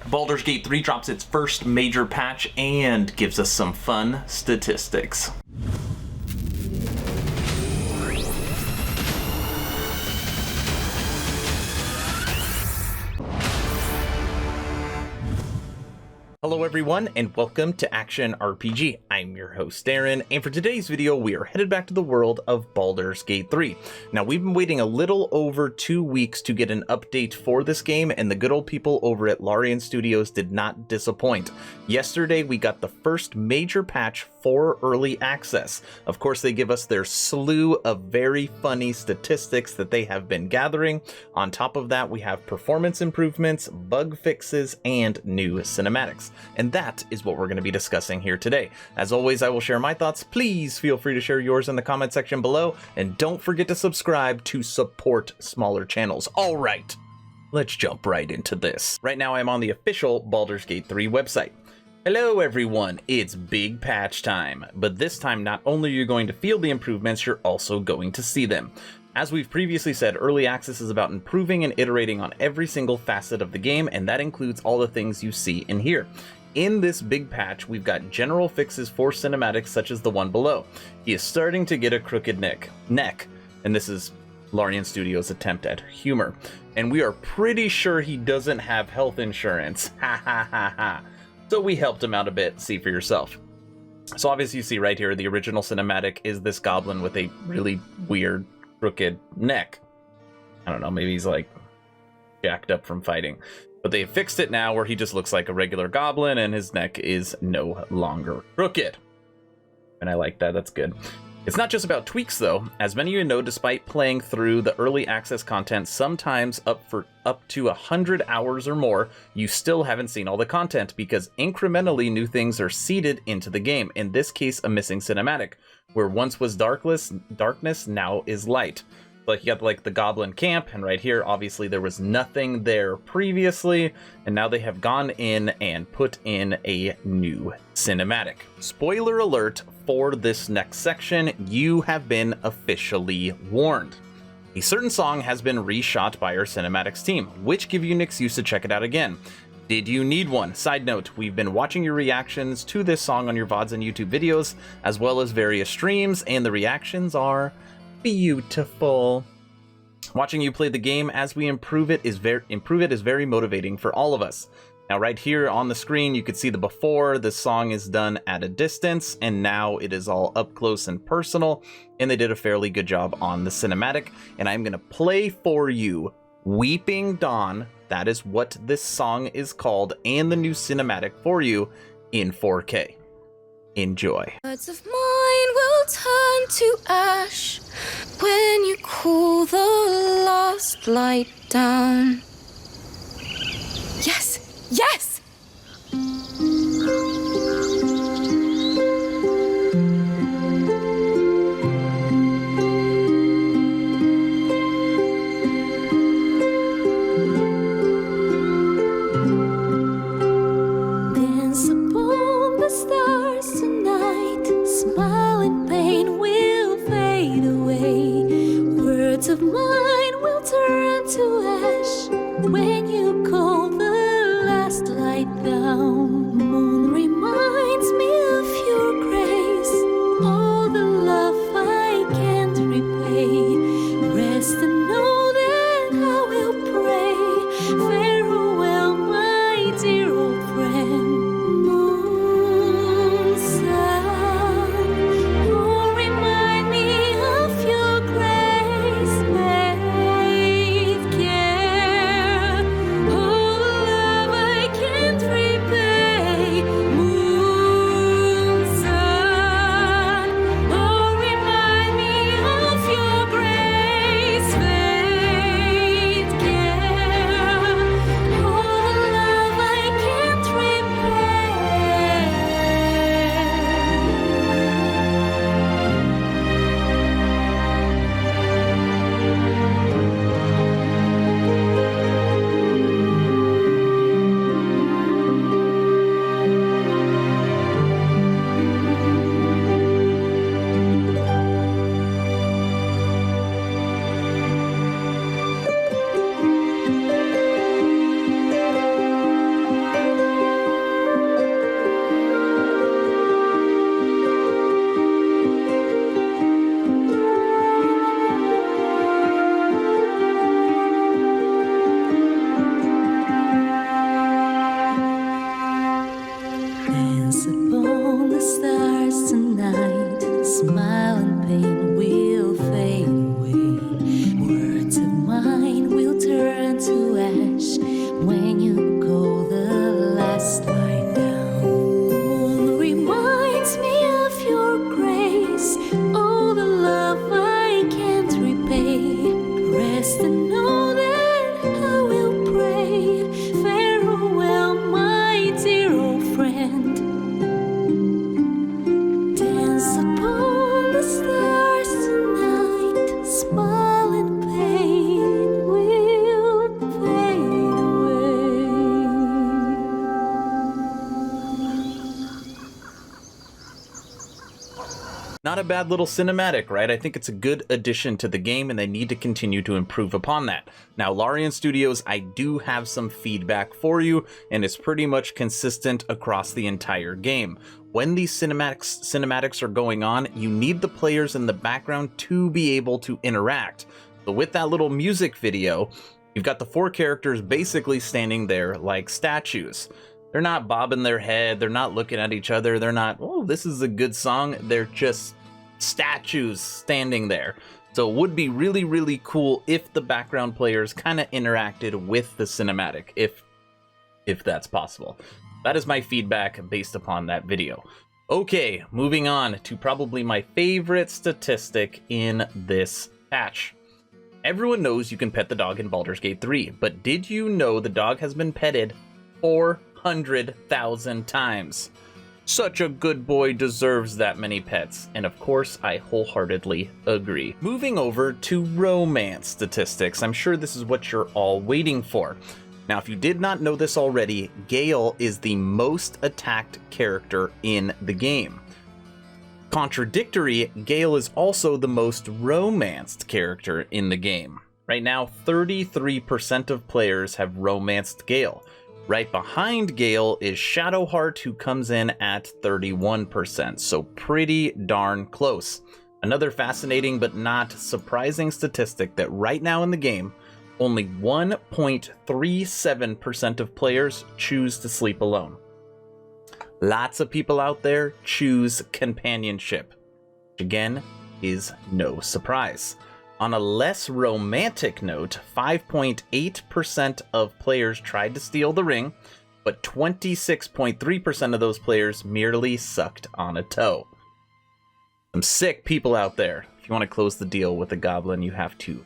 Baldurs Gate 3 drops its first major patch and gives us some fun statistics. Hello everyone, and welcome to Action RPG. I'm your host Darren, and for today's video we are headed back to the world of Baldurs Gate 3. Now we've been waiting a little over 2 weeks to get an update for this game, and the good old people over at Larian Studios did not disappoint. Yesterday we got the first major patch for early access. Of course they give us their slew of very funny statistics that they have been gathering. On top of that we have performance improvements, bug fixes, and new cinematics. And that is what we're going to be discussing here today. As always, I will share my thoughts. Please feel free to share yours in the comment section below. And don't forget to subscribe to support smaller channels. All right, let's jump right into this. Right now, I'm on the official Baldurs Gate 3 website. Hello everyone, it's big patch time. But this time, not only are you going to feel the improvements, you're also going to see them. As we've previously said, early access is about improving and iterating on every single facet of the game, and that includes all the things you see in here. In this big patch, we've got general fixes for cinematics such as the one below. He is starting to get a crooked neck, and this is Larian Studios' attempt at humor. And we are pretty sure he doesn't have health insurance, ha ha ha ha. So we helped him out a bit, see for yourself. So obviously you see right here, the original cinematic is this goblin with a really weird crooked neck. I don't know, maybe he's like jacked up from fighting. But they fixed it now where he just looks like a regular goblin and his neck is no longer crooked. And I like that, that's good. It's not just about tweaks though. As many of you know, despite playing through the early access content, sometimes up to 100 hours or more, you still haven't seen all the content because incrementally new things are seeded into the game. In this case, a missing cinematic, where once was darkness, now is light. Like you got like the goblin camp, and right here, obviously there was nothing there previously, and now they have gone in and put in a new cinematic. Spoiler alert for this next section, you have been officially warned. A certain song has been reshot by our cinematics team, which give you an excuse to check it out again. Did you need one? Side note, we've been watching your reactions to this song on your VODs and YouTube videos, as well as various streams, and the reactions are beautiful. Watching you play the game as we improve it is very motivating for all of us. Now right here on the screen you can see the before. This song is done at a distance, and now it is all up close and personal, and they did a fairly good job on the cinematic. And I'm gonna play for you Weeping Dawn, that is what this song is called, and the new cinematic for you in 4K. Enjoy. Words of mine will turn to ash when you cool the last light down. Yes! Yes! Dance upon the stars tonight, smile and pain will fade away. Words of mine will turn to ash when you call the last light down. Moon reminds me of your grace, all the love I can't repay. Rest and know that I will pray. Farewell, my dear old friend. Moon, sun, oh, remind me of your grace. Faith, care, oh, love I can't repay. Not a bad little cinematic, right? I think it's a good addition to the game, and they need to continue to improve upon that. Now, Larian Studios, I do have some feedback for you, and it's pretty much consistent across the entire game. When these cinematics are going on, you need the players in the background to be able to interact. So with that little music video, you've got the 4 characters basically standing there like statues. They're not bobbing their head, they're not looking at each other, they're not, oh, this is a good song. They're just statues standing there. So it would be really, really cool if the background players kind of interacted with the cinematic, if that's possible. That is my feedback based upon that video. Okay, moving on to probably my favorite statistic in this patch. Everyone knows you can pet the dog in Baldurs Gate 3, but did you know the dog has been petted 400,000 times? Such a good boy deserves that many pets, and of course I wholeheartedly agree. Moving over to romance statistics, I'm sure this is what you're all waiting for. Now, if you did not know this already, Gale is the most attacked character in the game. Contradictory, Gale is also the most romanced character in the game. Right now, 33% of players have romanced Gale. Right behind Gale is Shadowheart, who comes in at 31%, so pretty darn close. Another fascinating but not surprising statistic that right now in the game, only 1.37% of players choose to sleep alone. Lots of people out there choose companionship, which again is no surprise. On a less romantic note, 5.8% of players tried to steal the ring, but 26.3% of those players merely sucked on a toe. Some sick people out there. If you want to close the deal with a goblin, you have to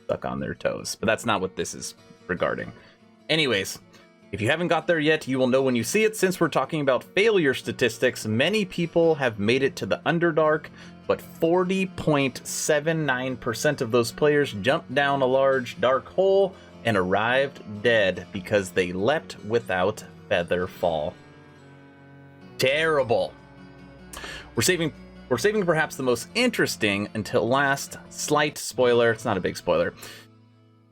suck on their toes. But that's not what this is regarding. Anyways, if you haven't got there yet, you will know when you see it. Since we're talking about failure statistics, many people have made it to the Underdark, but 40.79% of those players jumped down a large dark hole and arrived dead because they leapt without feather fall. Terrible. We're saving perhaps the most interesting until last. Slight spoiler. It's not a big spoiler.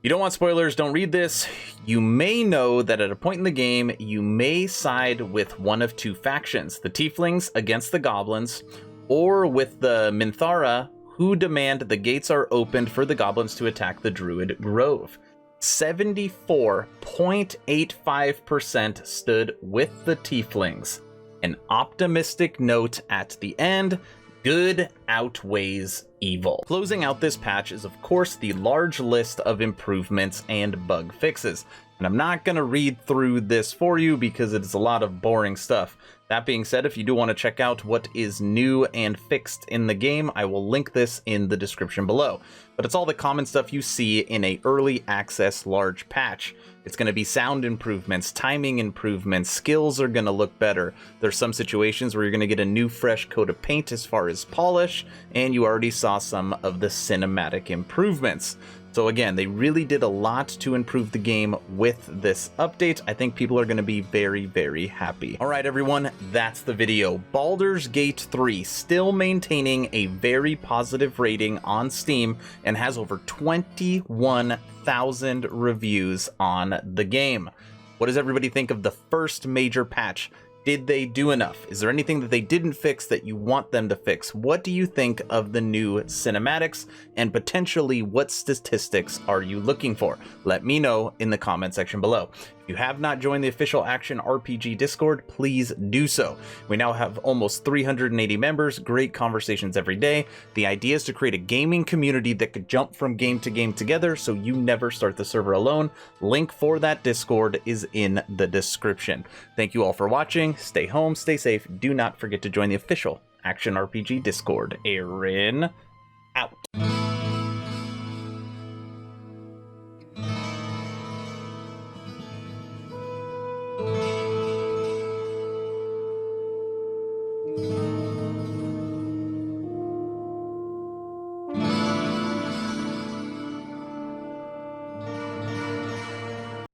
You don't want spoilers, don't read this. You may know that at a point in the game, you may side with one of 2 factions, the Tieflings against the Goblins, or with the Minthara, who demand the gates are opened for the Goblins to attack the Druid Grove. 74.85% stood with the Tieflings. An optimistic note at the end, good outweighs evil. Closing out this patch is, of course, the large list of improvements and bug fixes. And I'm not going to read through this for you because it is a lot of boring stuff. That being said, if you do want to check out what is new and fixed in the game, I will link this in the description below. But it's all the common stuff you see in a early access large patch. It's going to be sound improvements, timing improvements, skills are going to look better. There's some situations where you're going to get a new fresh coat of paint as far as polish, and you already saw some of the cinematic improvements. So again, they really did a lot to improve the game with this update. I think people are going to be very, very happy. All right, everyone, that's the video. Baldurs Gate 3 still maintaining a very positive rating on Steam and has over 21,000 reviews on the game. What does everybody think of the first major patch? Did they do enough? Is there anything that they didn't fix that you want them to fix? What do you think of the new cinematics? And potentially, what statistics are you looking for? Let me know in the comment section below. If you have not joined the official Action RPG Discord, please do so. We now have almost 380 members, great conversations every day. The idea is to create a gaming community that could jump from game to game together so you never start the server alone. Link for that Discord is in the description. Thank you all for watching. Stay home, stay safe. Do not forget to join the official Action RPG Discord. Aaron, out.